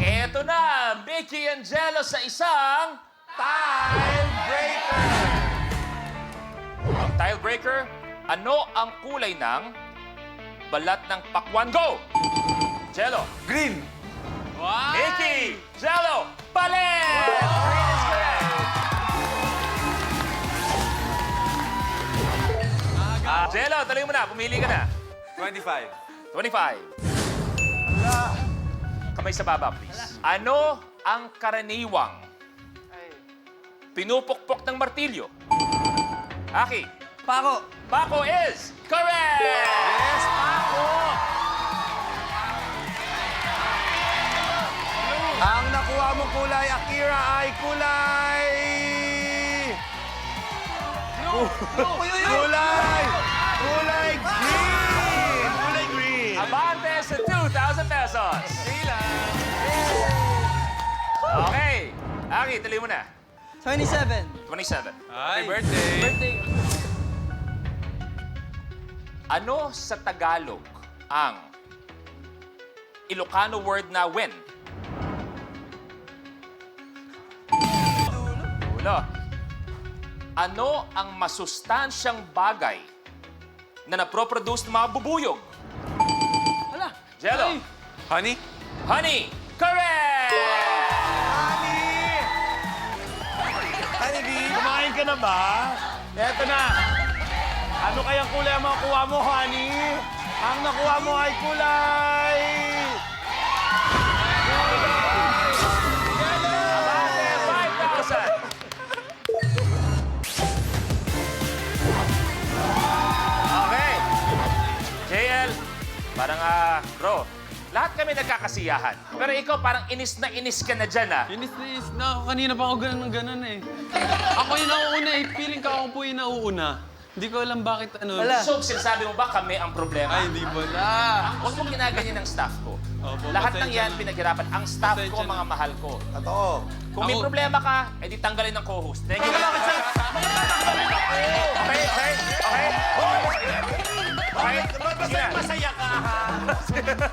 Eto na, Mickey and Jello sa isang Tiebreaker! Ang tiebreaker, ano ang kulay ng balat ng pakwan? Go! Jello. Green! Mickey! Jello! Palit! Green is correct. Jello, tuloy mo na. Pumili ka na. 25. 25. Kamay sa baba, please. Ano ang karaniwang pinupukpok ng martilyo? Aki. Pako. Pako is correct! Yes, Paco! Ang nakuha mong kulay, Akira, ay kulay... Kulay! Kulay green! Kulay green! Abante sa 2,000 pesos. Okay. Aki, tuloy mo na. 27. 27. Happy birthday! Birthday. Ano sa Tagalog ang Ilocano word na when? Dulo. Ano ang masustansyang bagay na naproproduce ng mga bubuyog? Hala. Jello. Ay. Honey? Honey. Correct! Honey! Honey bee, kumain ka na ba? Eto na. Ano kayang kulay ang makuha mo, honey? Ang nakuha mo ay kulay... Abante, 5,000. Okay. JL, parang bro, lahat kami nagkakasiyahan. Pero ikaw parang inis ka na dyan Inis na ako. Kanina pa ako ganun ng ganun eh. Ako yung nauuna eh. Feeling ka ako po yung nauuna. Hindi ko alam bakit ano. Wala. So, sinasabi mo ba kami ang problema? Ay, hindi ba na? Huwag mong ginaganyan ng staff ko. Opo, Lahat ng pasensya yan na. pinaghirapan. Ang staff ko, Pasensya na. mga mahal ko. Totoo. Kung may Ako- problema ka, edi tanggalin ng co-host. Thank you. Okay, okay, okay. Okay, sige na. Masaya ka, ha?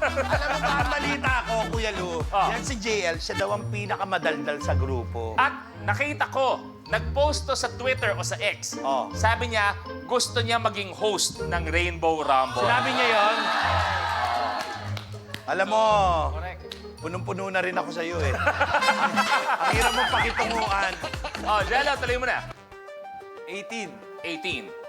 Alam mo ba ang balita ko, Kuya Lu? Oh. Yan si JL, siya daw ang pinakamadaldal sa grupo. At nakita ko, nag-post to sa Twitter o sa X. Oh. Sabi niya, gusto niya maging host ng Rainbow Rumble. Sinabi niya yon? Alam mo, punong-puno na rin ako sa iyo eh. Ang hirap mong pakitunguan. Oh, Jello, tuloy mo na. 18. 18.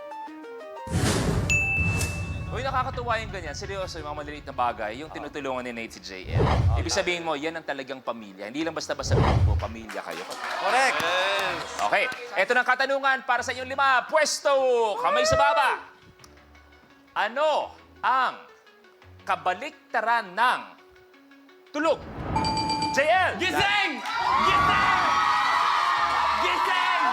Uy, nakakatuwa yung ganyan. Seryoso, yung mga maliliit na bagay, yung tinutulungan ni Nate si JL. Ibig sabihin mo, yan ang talagang pamilya. Hindi lang basta-basta grupo, pamilya kayo. Correct. Okay, eto ng katanungan para sa inyong 5. Pwesto, kamay sa baba. Ano ang kabaliktaran ng tulog? JL! Gising! Gising! Gising!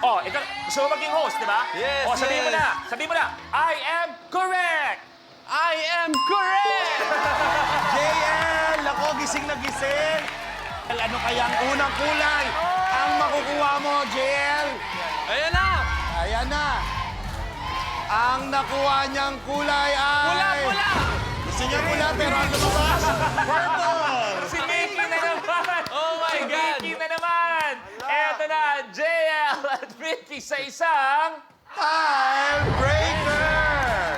Oh, ikaw, gusto mo maging host, di ba? Yes, Oh, sabihin mo yes. na. Sabihin mo na. I am correct! I am correct! JL, ako gising na gising. Ano kaya ang unang kulay? Ang makukuha mo, JL? Ayan na! Ayan na. Ang nakuha niyang kulay ay... Pula! Pula! Gusto niya pula, pero ang lumabas? Purple! Si Mickey na naman! Oh my Si God! Mickey na naman! Eto na, JL at Mickey sa isang... Tiebreaker!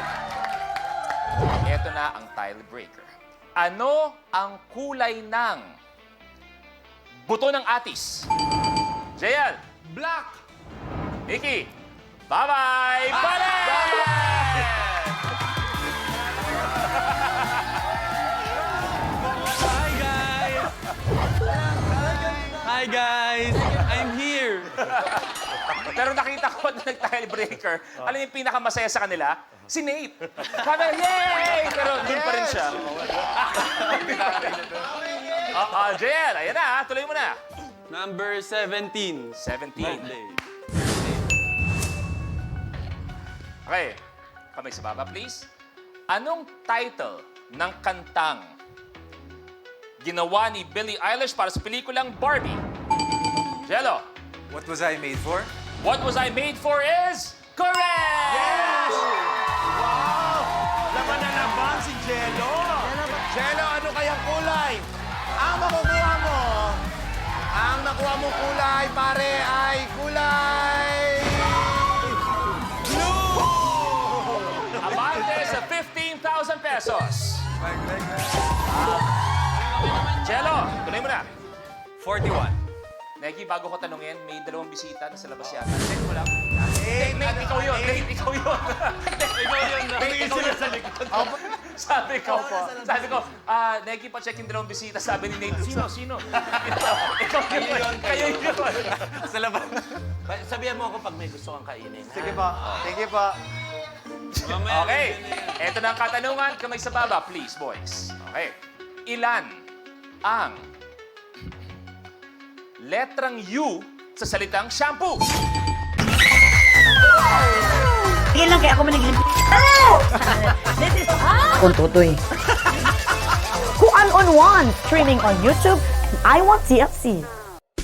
Eto na ang tiebreaker. Ano ang kulay ng buto ng atis? JL, Black! Mickey, bye-bye! Bye! Hi guys! Hi guys! I'm here! Pero nakita ko na nag-tiebreaker. Alam yung pinakamasaya sa kanila? Si Nate. Sabi, yay! Pero doon pa rin siya. JL, ayan na, tuloy mo na. Number 17. 17. Birthday. Okay, kamay sa baba, please. Anong title ng kantang ginawa ni Billie Eilish para sa pelikulang Barbie? Jello, What was I made for? What Was I Made For is correct! Yes! Wow! Laban na laban Jello. Jello, ano kayang kulay? Ang makukuha mo, ang nakuha mong kulay, pare, ay kulay... Blue! Abante sa 15,000 pesos. Jello, tuloy mo na. 41. Neki, bago ko tanungin, may dalawang bisita na sa labas yata. Check mo lang. Nate, ikaw yun. Nate, ikaw yun. Ikaw yun. Nate, ikaw yun. Sabi ko, Neki, pa-check yung dalawang bisita. Sabi ni Nate, sino? Ikaw yun. Kayo yun. Sa labas. Sabihan mo ako pag may gusto kang kainin. Sige pa. Thank you pa. Mamaya, Okay. nandiyan na yan. Ito na ang katanungan. Kamay sa baba, please, boys. Okay. Ilan ang letrang U sa salitang shampoo? Tingin lang kaya ako maniglim. This is Kung tutoy. Who on one, streaming on YouTube, I Want TFC.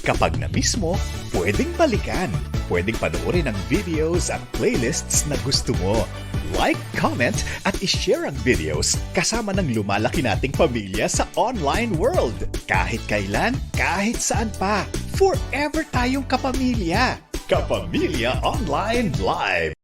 Kapag na-miss mo, pwedeng balikan. Pwedeng panoorin ang videos at playlists na gusto mo. Like, comment, at ishare ang videos kasama ng lumalaki nating pamilya sa online world. Kahit kailan, kahit saan pa. Forever tayong kapamilya. Kapamilya Online Live.